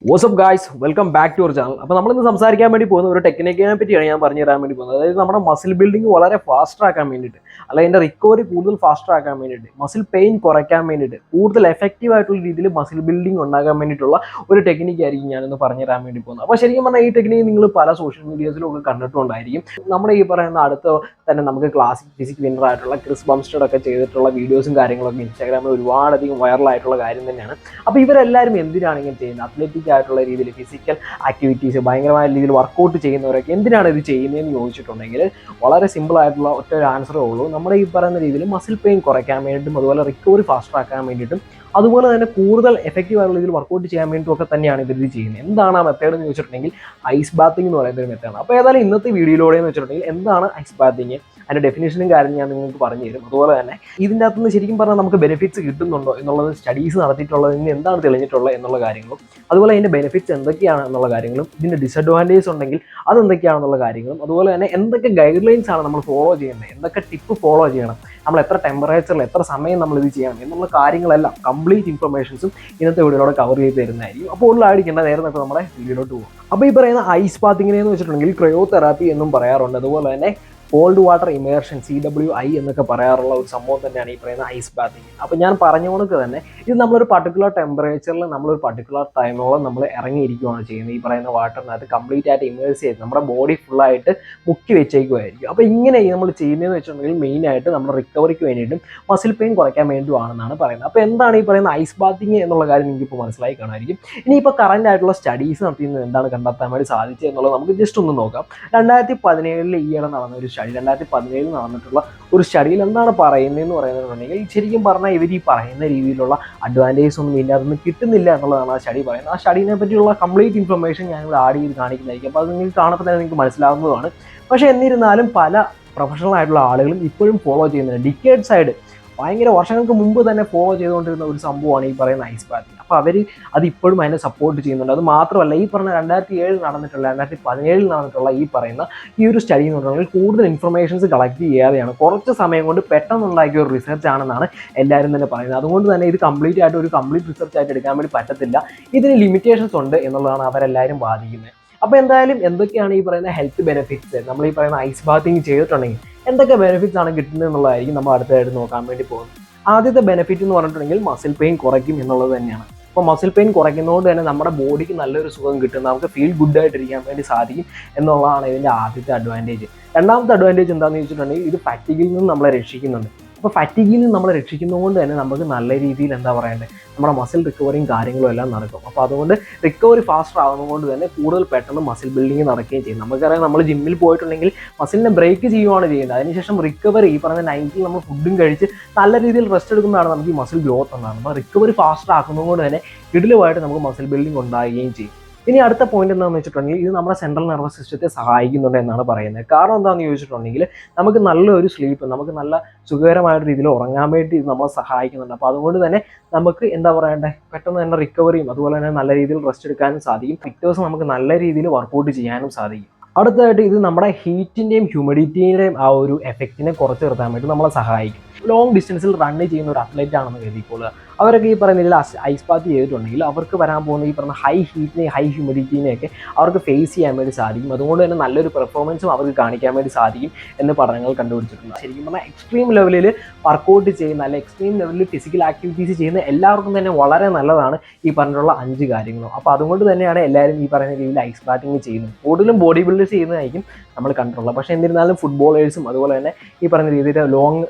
WhatsApp guys, welcome back to our channel. അപ്പോൾ നമ്മളിന്ന് സംസാരിക്കാൻ വേണ്ടി പോകുന്ന ഒരു ടെക്നിക്കിനെ പറ്റിയാണ് ഞാൻ പറഞ്ഞു തരാൻ വേണ്ടി പോകുന്നത്. അതായത് നമ്മുടെ മസിൽ ബിൽഡിംഗ് വളരെ ഫാസ്റ്റർ ആക്കാൻ വേണ്ടിയിട്ട്, അല്ലെങ്കിൽ അതിൻ്റെ റിക്കവറി കൂടുതൽ ഫാസ്റ്റർ ആക്കാൻ വേണ്ടിയിട്ട്, മസിൽ പെയിൻ കുറയ്ക്കാൻ വേണ്ടിയിട്ട്, കൂടുതൽ എഫക്റ്റീവ് ആയിട്ടുള്ള രീതിയിൽ മസിൽ ബിൽഡിംഗ് ഉണ്ടാക്കാൻ വേണ്ടിയിട്ടുള്ള ഒരു ടെക്നിക്ക് ആയിരിക്കും ഞാനിന്ന് പറഞ്ഞു തരാൻ വേണ്ടി പോകുന്നത്. അപ്പോൾ ശരിക്കും പറഞ്ഞാൽ ഈ ടെക്നിക്ക് നിങ്ങൾ പല സോഷ്യൽ മീഡിയസിലും ഒക്കെ കണ്ടിട്ടുണ്ടായിരിക്കും. നമ്മുടെ ഈ പറയുന്ന അടുത്ത തന്നെ നമുക്ക് ക്ലാസിക് ഫിസിക് വിന്നർ ആയിട്ടുള്ള ക്രിസ് ബംസ്റ്റഡ് ഒക്കെ ചെയ്തിട്ടുള്ള വീഡിയോസും കാര്യങ്ങളൊക്കെ ഇൻസ്റ്റാഗ്രാമിൽ ഒരുപാടധികം വൈറലായിട്ടുള്ള കാര്യം തന്നെയാണ്. അപ്പോൾ ഇവരെല്ലാവരും എന്തിനാണ് ഇങ്ങനെ ചെയ്യുന്നത്? അത്ലറ്റിക് ആയിട്ടുള്ള രീതിയിൽ ഫിസിക്കൽ ആക്ടിവിറ്റീസ് ഭയങ്കരമായ രീതിയിൽ വർക്കൗട്ട് ചെയ്യുന്നവരൊക്കെ എന്തിനാണ് ഇത് ചെയ്യുന്നതെന്ന് ചോദിച്ചിട്ടുണ്ടെങ്കിൽ വളരെ സിമ്പിൾ ആയിട്ടുള്ള ഒറ്റ ഒരു ആൻസറേ ഉള്ളൂ. നമ്മുടെ ഈ പറയുന്ന രീതിയിൽ മസിൽ പെയിൻ കുറയ്ക്കാൻ വേണ്ടിയിട്ടും അതുപോലെ റിക്കവറി ഫാസ്റ്റർ ആക്കാൻ വേണ്ടിയിട്ടും അതുപോലെ തന്നെ കൂടുതൽ എഫക്റ്റീവ് ആയിട്ടുള്ള രീതിയിൽ വർക്കൗട്ട് ചെയ്യാൻ വേണ്ടിയിട്ടും ഒക്കെ തന്നെയാണ് ഇവർ ചെയ്യുന്നത്. എന്താണ് ആ മെത്തേഡ് എന്ന് ചോദിച്ചിട്ടുണ്ടെങ്കിൽ ഐസ് ബാത്തിങ് എന്ന് പറയുന്ന ഒരു മെത്തേഡാണ്. അപ്പോൾ ഏതായാലും ഇന്നത്തെ വീഡിയോയിലൂടെ എന്ന് വെച്ചിട്ടുണ്ടെങ്കിൽ എന്താണ് ഐസ് ബാത്തിങ്, അതിൻ്റെ ഡെഫിനേഷനും കാര്യം ഞാൻ നിങ്ങൾക്ക് പറഞ്ഞു തരും. അതുപോലെ തന്നെ ഇതിൻ്റെ അകത്തുനിന്ന് ശരിക്കും പറഞ്ഞാൽ നമുക്ക് ബെനിഫിറ്റ്സ് കിട്ടുന്നുണ്ടോ എന്നുള്ളത് സ്റ്റഡീസ് നടത്തിയിട്ടുള്ളതിന് എന്താണ് തെളിഞ്ഞിട്ടുള്ളത് എന്നുള്ള കാര്യങ്ങളും, അതുപോലെ അതിൻ്റെ ബെനിഫിറ്റ്സ് എന്തൊക്കെയാണ് എന്നുള്ള കാര്യങ്ങളും, ഇതിൻ്റെ ഡിസഡ്വാൻറ്റേജ് ഉണ്ടെങ്കിൽ അതെന്തൊക്കെയാണെന്നുള്ള കാര്യങ്ങളും, അതുപോലെ തന്നെ എന്തൊക്കെ ഗൈഡ് ലൈൻസ് ആണ് നമ്മൾ ഫോളോ ചെയ്യേണ്ടത്, എന്തൊക്കെ ടിപ്പ് ഫോളോ ചെയ്യണം, നമ്മൾ എത്ര ടെമ്പറേച്ചറിൽ എത്ര സമയം നമ്മൾ ഇത് ചെയ്യണം എന്നുള്ള കാര്യങ്ങളെല്ലാം കംപ്ലീറ്റ് ഇൻഫർമേഷൻസും ഇന്നത്തെ വീഡിയോയിലൂടെ കവർ ചെയ്ത് തരുന്നതായിരിക്കും. അപ്പോൾ ഉള്ളായിരിക്കേണ്ട നേരം നമുക്ക് നമ്മുടെ വീഡിയോയിലോട്ട് പോകും. അപ്പോൾ ഈ പറയുന്ന ഐസ് ബാത്തിങ്ങിനെ എന്ന് വെച്ചിട്ടുണ്ടെങ്കിൽ ക്രയോതെറാപ്പി എന്നും പറയാറുണ്ട്. അതുപോലെ തന്നെ കോൾഡ് വാട്ടർ ഇമേർഷൻ CWI എന്നൊക്കെ പറയാറുള്ള ഒരു സംഭവം തന്നെയാണ് ഈ പറയുന്ന ഐസ് ബാത്തിങ്. അപ്പോൾ ഞാൻ പറഞ്ഞുകൊണ്ട് തന്നെ ഇത് നമ്മളൊരു പർട്ടിക്കുലർ ടെമ്പറേച്ചറിൽ നമ്മളൊരു പർട്ടിക്കുലർ ടൈമോളം നമ്മൾ ഇറങ്ങിയിരിക്കുകയാണ് ചെയ്യുന്നത്. ഈ പറയുന്ന വാട്ടറിനകത്ത് കംപ്ലീറ്റ് ആയിട്ട് ഇമേഴ്സ് ചെയ്ത് നമ്മുടെ ബോഡി ഫുള്ളായിട്ട് മുക്കി വെച്ചേക്കുമായിരിക്കും. അപ്പോൾ ഇങ്ങനെ നമ്മൾ ചെയ്യുന്നതെന്ന് വെച്ചിട്ടുണ്ടെങ്കിൽ മെയിനായിട്ട് നമ്മുടെ റിക്കവറിക്ക് വേണ്ടിയിട്ടും മസിൽ പെയിൻ കുറയ്ക്കാൻ വേണ്ടിയുമാണെന്നാണ് പറയുന്നത്. അപ്പോൾ എന്താണ് ഈ പറയുന്ന ഐസ് ബാത്തിങ് എന്നുള്ള കാര്യം എനിക്കിപ്പോൾ മനസ്സിലായി കാണുമായിരിക്കും. ഇനിയിപ്പോൾ കറൻ്റ് ആയിട്ടുള്ള സ്റ്റഡീസ് നടത്തിയത് എന്താണ് കണ്ടെത്താൻ വേണ്ടി സാധിച്ചത് എന്നുള്ളത് നമുക്ക് ജസ്റ്റ് ഒന്ന് നോക്കാം. 2017 ഈയിടെ നടന്ന ഒരു 2017 നടന്നിട്ടുള്ള ഒരു സ്റ്റഡിയിൽ എന്താണ് പറയുന്നതെന്ന് പറയുന്നുണ്ടെങ്കിൽ ശരിക്കും പറഞ്ഞാൽ ഇവർ ഈ പറയുന്ന രീതിയിലുള്ള അഡ്വാൻറ്റേജ് ഒന്നും ഇതിൻ്റെ അതൊന്നും കിട്ടുന്നില്ല എന്നുള്ളതാണ് ആ സ്റ്റഡി പറയുന്നത്. ആ സ്റ്റഡീനെ പറ്റിയുള്ള കംപ്ലീറ്റ് ഇൻഫർമേഷൻ ഞാനിവിടെ ആഡ് ചെയ്ത് കാണിക്കുന്നതായിരിക്കും. അപ്പോൾ അത് നിങ്ങൾക്ക് കാണുമ്പോൾ തന്നെ നിങ്ങൾക്ക് മനസ്സിലാവുന്നതാണ്. പക്ഷേ എന്നിരുന്നാലും പല പ്രൊഫഷണൽ ആയിട്ടുള്ള ആളുകളും ഇപ്പോഴും ഫോളോ ചെയ്യുന്നുണ്ട്. ഡിക്കേഡ്സ് ആയിട്ട് ഭയങ്കര വർഷങ്ങൾക്ക് മുമ്പ് തന്നെ ഫോളോ ചെയ്തുകൊണ്ടിരുന്ന ഒരു സംഭവമാണ് ഈ പറയുന്ന ഐസ് ബാത്തിങ്. അപ്പോൾ അവർ അത് ഇപ്പോഴും അതിനെ സപ്പോർട്ട് ചെയ്യുന്നുണ്ട്. അത് മാത്രമല്ല ഈ പറഞ്ഞ 2007 നടന്നിട്ടുള്ള 2017 നടന്നിട്ടുള്ള ഈ പറയുന്ന ഈ ഒരു സ്റ്റഡി എന്ന് പറഞ്ഞാൽ കൂടുതൽ ഇൻഫർമേഷൻസ് കളക്ട് ചെയ്യാതെയാണ് കുറച്ച് സമയം കൊണ്ട് പെട്ടെന്നുണ്ടാക്കിയ ഒരു റിസർച്ച് ആണെന്നാണ് എല്ലാവരും തന്നെ പറയുന്നത്. അതുകൊണ്ട് തന്നെ ഇത് കംപ്ലീറ്റ് ആയിട്ട് ഒരു കംപ്ലീറ്റ് റിസർച്ച് ആയിട്ട് എടുക്കാൻ വേണ്ടി പറ്റത്തില്ല. ഇതിന് ലിമിറ്റേഷൻസ് ഉണ്ട് എന്നുള്ളതാണ് അവരെല്ലാവരും ബാധിക്കുന്നത്. അപ്പോൾ എന്തായാലും എന്തൊക്കെയാണ് ഈ പറയുന്ന ഹെൽത്ത് ബെനിഫിറ്റ്സ്, നമ്മൾ ഈ പറയുന്ന ഐസ് ബാത്തിങ് ചെയ്തിട്ടുണ്ടെങ്കിൽ എന്തൊക്കെ ബെനിഫിറ്റ്സ് ആണ് കിട്ടുന്നത് എന്നുള്ളതായിരിക്കും നമ്മൾ അടുത്തതായിട്ട് നോക്കാൻ വേണ്ടി പോകുന്നത്. ആദ്യത്തെ ബെനിഫിറ്റ് എന്ന് പറഞ്ഞിട്ടുണ്ടെങ്കിൽ മസിൽ പെയിൻ കുറയ്ക്കും എന്നുള്ളത് തന്നെയാണ്. അപ്പോൾ മസിൽ പെയിൻ കുറയ്ക്കുന്നതുകൊണ്ട് തന്നെ നമ്മുടെ ബോഡിക്ക് നല്ലൊരു സുഖം കിട്ടും, നമുക്ക് ഫീൽ ഗുഡ് ആയിട്ടിരിക്കാൻ വേണ്ടി സാധിക്കും എന്നുള്ളതാണ് ഇതിൻ്റെ ആദ്യത്തെ അഡ്വാൻറ്റേജ്. രണ്ടാമത്തെ അഡ്വാൻറ്റേജ് എന്താണെന്ന് ചോദിച്ചിട്ടുണ്ടെങ്കിൽ ഇത് ഫാറ്റിഗിൽ നിന്ന് നമ്മളെ രക്ഷിക്കുന്നുണ്ട്. അപ്പോൾ ഫാറ്റിഗിൽ നിന്ന് നമ്മളെ രക്ഷിക്കുന്നതുകൊണ്ട് തന്നെ നമുക്ക് നല്ല രീതിയിൽ എന്താ പറയേണ്ടത്, നമ്മുടെ മസിൽ റിക്കവറിയും കാര്യങ്ങളും എല്ലാം നടക്കും. അപ്പോൾ അതുകൊണ്ട് റിക്കവറി ഫാസ്റ്റർ ആകുന്നതുകൊണ്ട് തന്നെ കൂടുതൽ പെട്ടെന്ന് മസിൽ ബിൽഡിങ് നടക്കുകയും ചെയ്യും. നമുക്കറിയാം, നമ്മൾ ജിമ്മിൽ പോയിട്ടുണ്ടെങ്കിൽ മസിലിനെ ബ്രേക്ക് ചെയ്യുകയാണ് ചെയ്യുന്നത്. അതിനുശേഷം റിക്കവറി ഈ പറഞ്ഞ 90 നമ്മൾ ഫുഡും കഴിച്ച് നല്ല രീതിയിൽ റെസ്റ്റ് എടുക്കുന്നതാണ് നമുക്ക് ഈ മസിൽ ഗ്രോത്ത് എന്നാണ്. അപ്പോൾ റിക്കവറി ഫാസ്റ്റർ ആക്കുന്നതുകൊണ്ട് തന്നെ കിടിലുമായിട്ട് നമുക്ക് മസിൽ ബിൽഡിംഗ് ഉണ്ടാകുകയും ചെയ്യും. ഇനി അടുത്ത പോയിന്റ് എന്താണെന്ന് വെച്ചിട്ടുണ്ടെങ്കിൽ ഇത് നമ്മുടെ സെൻട്രൽ നെർവസ് സിസ്റ്റത്തെ സഹായിക്കുന്നുണ്ട് എന്നാണ് പറയുന്നത്. കാരണം എന്താണെന്ന് ചോദിച്ചിട്ടുണ്ടെങ്കിൽ നമുക്ക് നല്ലൊരു സ്ലീപ്പ്, നമുക്ക് നല്ല സുഖകരമായ രീതിയിൽ ഉറങ്ങാൻ വേണ്ടി ഇത് നമ്മളെ സഹായിക്കുന്നുണ്ട്. അപ്പോൾ അതുകൊണ്ട് തന്നെ നമുക്ക് എന്താ പറയണ്ടേ, പെട്ടെന്ന് തന്നെ റിക്കവറിയും അതുപോലെ തന്നെ നല്ല രീതിയിൽ റെസ്റ്റ് എടുക്കാനും സാധിക്കും. ഫിറ്റേഴ്സ് നമുക്ക് നല്ല രീതിയിൽ വർക്കൗട്ട് ചെയ്യാനും സാധിക്കും. അടുത്തതായിട്ട് ഇത് നമ്മുടെ ഹീറ്റിൻ്റെയും ഹ്യൂമിഡിറ്റിയുടെയും ആ ഒരു എഫക്റ്റിനെ കുറച്ച് നിർത്താൻ വേണ്ടി നമ്മളെ സഹായിക്കും. ലോങ് ഡിസ്റ്റൻസിൽ റൺ ചെയ്യുന്ന ഒരു അത്ലറ്റ് ആണെന്ന് കരുതിക്കൊള്ളുക. അവരൊക്കെ ഈ പറയുന്ന രീതിയിൽ ഐസ് ബാത്ത് ചെയ്തിട്ടുണ്ടെങ്കിൽ അവർക്ക് വരാൻ പോകുന്ന ഈ പറഞ്ഞ ഹൈ ഹീറ്റിനെയും ഹൈ ഹ്യൂമിഡിറ്റിനെയൊക്കെ അവർക്ക് ഫേസ് ചെയ്യാൻ വേണ്ടി സാധിക്കും. അതുകൊണ്ട് തന്നെ നല്ലൊരു പെർഫോമൻസും അവർക്ക് കാണിക്കാൻ വേണ്ടി സാധിക്കും എന്ന് പഠനങ്ങൾ കണ്ടുപിടിച്ചിട്ടുണ്ട്. ശരിക്കും പറഞ്ഞാൽ എക്സ്ട്രീം ലെവലിൽ വർക്കൗട്ട് ചെയ്യുന്ന അല്ലെങ്കിൽ എക്സ്ട്രീം ലെവലിൽ ഫിസിക്കൽ ആക്ടിവിറ്റീസ് ചെയ്യുന്ന എല്ലാവർക്കും തന്നെ വളരെ നല്ലതാണ് ഈ പറഞ്ഞിട്ടുള്ള 5 കാര്യങ്ങളും. അപ്പോൾ അതുകൊണ്ട് തന്നെയാണ് എല്ലാവരും ഈ പറയുന്ന രീതിയിൽ ഐസ് ബാത്തിങ് ചെയ്യുന്നത്. കൂടുതലും ബോഡി ബിൽഡേഴ്സ് ചെയ്യുന്നതായിരിക്കും നമ്മൾ കണ്ടിട്ടുള്ളത്. പക്ഷേ എന്നിരുന്നാലും ഫുട്ബോളേഴ്സും അതുപോലെ തന്നെ ഈ പറയുന്ന രീതിയിൽ ലോങ്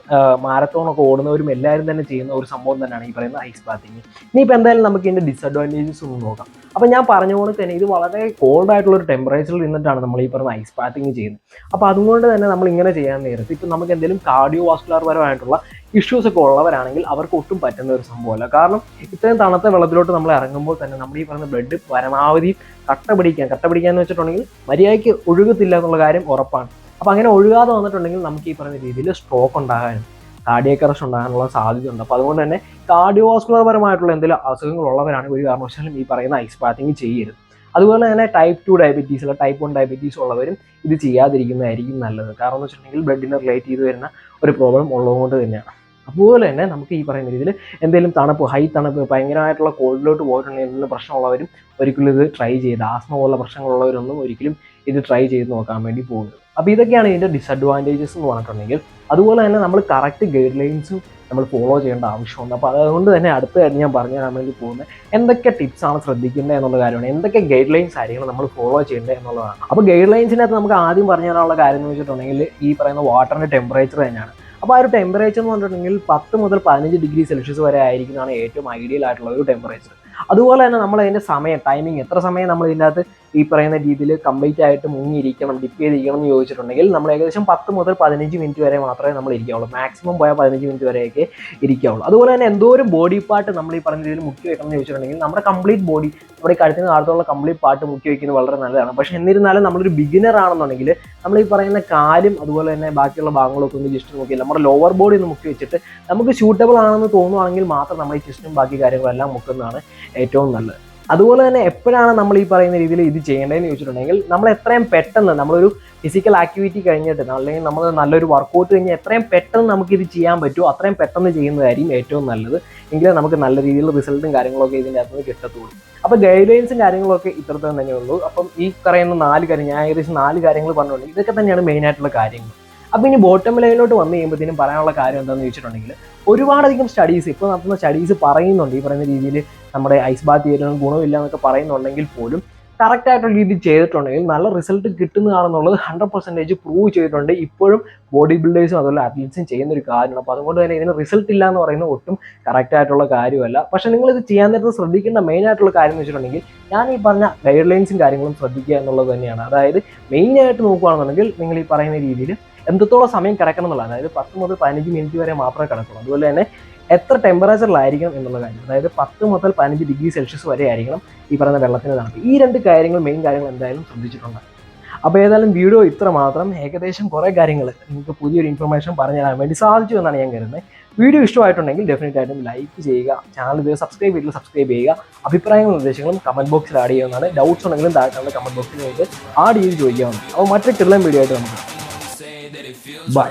മാരത്തോണൊക്കെ ഓടുന്നവരും എല്ലാവരും തന്നെ ചെയ്യുന്ന ഒരു സംഭവം തന്നെയാണ് ഈ പറയുന്ന ഐസ് ബാത്തിങ്. ഇനിയിപ്പോൾ എന്തായാലും നമുക്ക് ഇതിൻ്റെ ഡിസഡ്വാൻറ്റേജസ് ഒന്ന് നോക്കാം. അപ്പോൾ ഞാൻ പറഞ്ഞുകൊണ്ട് തന്നെ ഇത് വളരെ കോൾഡ് ആയിട്ടുള്ള ഒരു ടെമ്പറേച്ചറിൽ നിന്നിട്ടാണ് നമ്മൾ ഈ പറഞ്ഞ ഐസ് ബാത്തിങ് ചെയ്യുന്നത്. അപ്പോൾ അതുകൊണ്ട് തന്നെ നമ്മൾ ഇങ്ങനെ ചെയ്യാൻ നേരത്ത് ഇപ്പം നമുക്ക് എന്തെങ്കിലും കാർഡിയോ വാസ്കുലർ പരമായിട്ടുള്ള ഇഷ്യൂസ് ഒക്കെ ഉള്ളവരാണെങ്കിൽ അവർക്ക് ഒട്ടും പറ്റുന്ന ഒരു സംഭവമല്ല. കാരണം ഇത്രയും തണുത്ത വെള്ളത്തിലോട്ട് നമ്മൾ ഇറങ്ങുമ്പോൾ തന്നെ നമ്മുടെ ഈ പറയുന്ന ബ്ലഡ് പരമാവധി കട്ട പിടിക്കുക എന്ന് വെച്ചിട്ടുണ്ടെങ്കിൽ മര്യാദയ്ക്ക് ഒഴുകത്തില്ല എന്നുള്ള കാര്യം ഉറപ്പാണ്. അപ്പോൾ അങ്ങനെ ഒഴുകാതെ വന്നിട്ടുണ്ടെങ്കിൽ നമുക്ക് ഈ പറയുന്ന രീതിയിൽ സ്ട്രോക്ക് ഉണ്ടാകാനും കാർഡിയക് അറസ്റ്റ് ഉണ്ടാകാനുള്ള സാധ്യതയുണ്ട്. അപ്പോൾ അതുകൊണ്ട് തന്നെ കാർഡിയോവാസ്കുലർ പരമായിട്ടുള്ള എന്തെങ്കിലും അസുഖങ്ങളുള്ളവരാണെങ്കിൽ ഒരു കാരണവശാലും ഈ പറയുന്ന ഐസ് ബാത്തിങ് ചെയ്യരുത്. അതുപോലെ തന്നെ ടൈപ്പ് 2 ഡയബറ്റീസ് അല്ല ടൈപ്പ് 1 ഡയബറ്റീസ് ഉള്ളവരും ഇത് ചെയ്യാതിരിക്കുന്നതായിരിക്കും നല്ലത്. കാരണം എന്ന് വെച്ചിട്ടുണ്ടെങ്കിൽ ബ്ലഡിനെ റിലേറ്റ് ചെയ്ത് വരുന്ന ഒരു പ്രോബ്ലം ഉള്ളതുകൊണ്ട് തന്നെയാണ്. അതുപോലെ തന്നെ നമുക്ക് ഈ പറയുന്ന രീതിയിൽ എന്തെങ്കിലും തണുപ്പ്, ഹൈ തണുപ്പ്, ഭയങ്കരമായിട്ടുള്ള കോൾഡിലോട്ട് പോയിട്ടുണ്ടെങ്കിൽ എന്തെങ്കിലും പ്രശ്നമുള്ളവരും ഒരിക്കലും ഇത് ട്രൈ ചെയ്ത്, ആസ്മ പോലുള്ള പ്രശ്നങ്ങളുള്ളവരൊന്നും ഒരിക്കലും ഇത് ട്രൈ ചെയ്ത് നോക്കാൻ വേണ്ടി പോകുന്നത്. അപ്പോൾ ഇതൊക്കെയാണ് ഇതിൻ്റെ ഡിസഡ്വാൻറ്റേജസ് എന്ന് പറഞ്ഞിട്ടുണ്ടെങ്കിൽ. അതുപോലെ തന്നെ നമ്മൾ കറക്റ്റ് ഗൈഡ് ലൈൻസും നമ്മൾ ഫോളോ ചെയ്യേണ്ട ആവശ്യമുണ്ട്. അപ്പോൾ അതുകൊണ്ട് തന്നെ അടുത്തതായിട്ട് ഞാൻ പറഞ്ഞു തരാൻ വേണ്ടി പോകുന്നത് എന്തൊക്കെ ടിപ്സാണ് ശ്രദ്ധിക്കേണ്ടത് എന്നുള്ള കാര്യമാണ്, എന്തൊക്കെ ഗൈഡ് ലൈൻസ് ആയിരിക്കണം നമ്മൾ ഫോളോ ചെയ്യേണ്ടത് എന്നുള്ളതാണ്. അപ്പോൾ ഗൈഡ് ലൈൻസിനകത്ത് നമുക്ക് ആദ്യം പറഞ്ഞു തരാനുള്ള കാര്യം എന്ന് വെച്ചിട്ടുണ്ടെങ്കിൽ ഈ പറയുന്ന വാട്ടറിൻ്റെ ടെമ്പറേച്ചർ തന്നെയാണ്. അപ്പോൾ ആ ഒരു ടെമ്പറേച്ചർ എന്ന് പറഞ്ഞിട്ടുണ്ടെങ്കിൽ 10 മുതൽ 15 ഡിഗ്രി സെൽഷ്യസ് വരെ ആയിരിക്കുന്നതാണ് ഏറ്റവും ഐഡിയൽ ആയിട്ടുള്ള ഒരു ടെമ്പറേച്ചർ. അതുപോലെ തന്നെ നമ്മൾ അതിൻ്റെ സമയം, ടൈമിങ്, എത്ര സമയം നമ്മൾ ഇതിൻ്റെ അകത്ത് ഈ പറയുന്ന രീതിയിൽ കംപ്ലീറ്റ് ആയിട്ട് മുങ്ങിയിരിക്കണം, ഡിപ്പ് ചെയ്തിരിക്കണം എന്ന് ചോദിച്ചിട്ടുണ്ടെങ്കിൽ നമ്മൾ ഏകദേശം 10 മുതൽ 15 മിനിറ്റ് വരെ മാത്രമേ നമ്മൾ ഇരിക്കാവുള്ളൂ. മാക്സിമം പോയാൽ 15 മിനിറ്റ് വരെയൊക്കെ ഇരിക്കാവുള്ളൂ. അതുപോലെ തന്നെ എന്തോരം ബോഡി പാർട്ട് നമ്മൾ ഈ പറഞ്ഞ രീതിയിൽ മുക്കി വെക്കണം എന്ന് ചോദിച്ചിട്ടുണ്ടെങ്കിൽ നമ്മുടെ കംപ്ലീറ്റ് ബോഡി, നമ്മുടെ ഈ കഴുത്തിന് താഴത്തുള്ള കംപ്ലീറ്റ് പാർട്ട് മുക്കി വെക്കുന്നത് വളരെ നല്ലതാണ്. പക്ഷേ എന്നിരുന്നാലും നമ്മളൊരു ബിഗിനർ ആണെന്നുണ്ടെങ്കിൽ നമ്മൾ ഈ പറയുന്ന കാലും അതുപോലെ തന്നെ ബാക്കിയുള്ള ഭാഗങ്ങളൊക്കെ ഒന്ന് ജസ്റ്റ് നോക്കിയാൽ നമ്മുടെ ലോവർ ബോഡി ഒന്ന് മുക്കി വെച്ചിട്ട് നമുക്ക് സ്യൂട്ടബിൾ ആണെന്ന് തോന്നുവാണെങ്കിൽ മാത്രം നമ്മൾ ഈ ചെസ്റ്റും ബാക്കി കാര്യങ്ങളെല്ലാം മുക്കുന്നതാണ് ഏറ്റവും നല്ലത്. അതുപോലെ തന്നെ എപ്പോഴാണ് നമ്മൾ ഈ പറയുന്ന രീതിയിൽ ഇത് ചെയ്യേണ്ടതെന്ന് ചോദിച്ചിട്ടുണ്ടെങ്കിൽ നമ്മൾ എത്രയും പെട്ടെന്ന് നമ്മളൊരു ഫിസിക്കൽ ആക്ടിവിറ്റി കഴിഞ്ഞിട്ട് അല്ലെങ്കിൽ നമ്മൾ നല്ലൊരു വർക്കൗട്ട് കഴിഞ്ഞ് എത്രയും പെട്ടെന്ന് നമുക്കിത് ചെയ്യാൻ പറ്റുമോ അത്രയും പെട്ടെന്ന് ചെയ്യുന്നതായിരിക്കും ഏറ്റവും നല്ലത്. എങ്കിലേ നമുക്ക് നല്ല രീതിയിൽ റിസൾട്ടും കാര്യങ്ങളൊക്കെ ഇതിൻ്റെ അകത്ത് നിന്ന് കിട്ടത്തുള്ളൂ. അപ്പോൾ ഗൈഡ് ലൈൻസും കാര്യങ്ങളൊക്കെ ഇത്രത്തോളം തന്നെ ഉള്ളൂ. അപ്പം ഈ പറയുന്ന 4 കാര്യം, ഞാൻ ഏകദേശം 4 കാര്യങ്ങൾ പറഞ്ഞിട്ടുണ്ട്. ഇതൊക്കെ തന്നെയാണ് മെയിനായിട്ടുള്ള കാര്യങ്ങൾ. അപ്പോൾ ഇനി ബോട്ടം ലൈനിലോട്ട് വന്നു കഴിയുമ്പോഴത്തേനും പറയാനുള്ള കാര്യം എന്താണെന്ന് വെച്ചിട്ടുണ്ടെങ്കിൽ ഒരുപാടധികം സ്റ്റഡീസ്, ഇപ്പോൾ നടത്തുന്ന സ്റ്റഡീസ് പറയുന്നുണ്ട് ഈ പറയുന്ന രീതിയിൽ നമ്മുടെ ഐസ് ബാത്ത് ചെയ്യുന്ന ഗുണമില്ല എന്നൊക്കെ പറയുന്നുണ്ടെങ്കിൽ പോലും കറക്റ്റ് ആയിട്ടുള്ള രീതിയിൽ ചെയ്തിട്ടുണ്ടെങ്കിൽ നല്ല റിസൾട്ട് കിട്ടുന്നതാണെന്നുള്ളത് 100% പ്രൂവ് ചെയ്തിട്ടുണ്ട്. ഇപ്പോഴും ബോഡി ബിൽഡേഴ്സും അതുപോലെ അത്ലറ്റ്സും ചെയ്യുന്ന ഒരു കാര്യമാണ്. അപ്പോൾ അതുകൊണ്ട് തന്നെ ഇതിന് റിസൾട്ട് ഇല്ല എന്ന് പറയുന്നത് ഒട്ടും കറക്റ്റ് ആയിട്ടുള്ള കാര്യമല്ല. പക്ഷേ നിങ്ങളിത് ചെയ്യാൻ നേരത്ത് ശ്രദ്ധിക്കേണ്ട മെയിൻ ആയിട്ടുള്ള കാര്യം എന്ന് വെച്ചിട്ടുണ്ടെങ്കിൽ ഞാൻ ഈ പറഞ്ഞ ഗൈഡ് ലൈൻസും കാര്യങ്ങളും ശ്രദ്ധിക്കുക എന്നുള്ളത് തന്നെയാണ്. അതായത് മെയിനായിട്ട് നോക്കുകയാണെന്നുണ്ടെങ്കിൽ നിങ്ങൾ ഈ പറയുന്ന രീതിയിൽ എന്തത്തോളം സമയം കിടക്കണം എന്നുള്ളത്, അതായത് 10 മുതൽ 15 മിനിറ്റ് വരെ മാത്രമേ കിടക്കുള്ളൂ. അതുപോലെ തന്നെ എത്ര ടെമ്പറേച്ചറിലായിരിക്കണം എന്നുള്ള കാര്യം, അതായത് 10 മുതൽ 15 ഡിഗ്രി സെൽഷ്യസ് വരെ ആയിരിക്കണം ഈ പറയുന്ന വെള്ളത്തിന് തണുപ്പ്. ഈ 2 കാര്യങ്ങൾ, മെയിൻ കാര്യങ്ങൾ എന്തായാലും ശ്രദ്ധിച്ചിട്ടുണ്ട്. അപ്പോൾ ഏതായാലും വീഡിയോ ഇത്ര മാത്രം, ഏകദേശം കുറേ കാര്യങ്ങൾ നിങ്ങൾക്ക് പുതിയൊരു ഇൻഫർമേഷൻ പറഞ്ഞു തരാൻ വേണ്ടി സാധിച്ചു എന്നാണ് ഞാൻ കരുതുന്നത്. വീഡിയോ ഇഷ്ടമായിട്ടുണ്ടെങ്കിൽ ഡെഫിനറ്റ് ആയിട്ടും ലൈക്ക് ചെയ്യുക, ചാനൽ ഇത് സബ്സ്ക്രൈബ് ചെയ്തിട്ട് സബ്സ്ക്രൈബ് ചെയ്യുക. അഭിപ്രായങ്ങളും നിർദ്ദേശങ്ങളും കമൻറ്റ് ബോക്സിൽ ആഡ് ചെയ്യുന്നതാണ്. ഡൗട്ട്സ് ഉണ്ടെങ്കിലും താഴെ കമൻറ്റ് ബോക്സിൽ നിങ്ങൾക്ക് ആഡ് ചെയ്ത് ചോദിക്കാവുന്നതാണ്. അപ്പോൾ മറ്റൊരു കിടലൻ വീഡിയോ ആയിട്ട് നമുക്ക് ബൈ.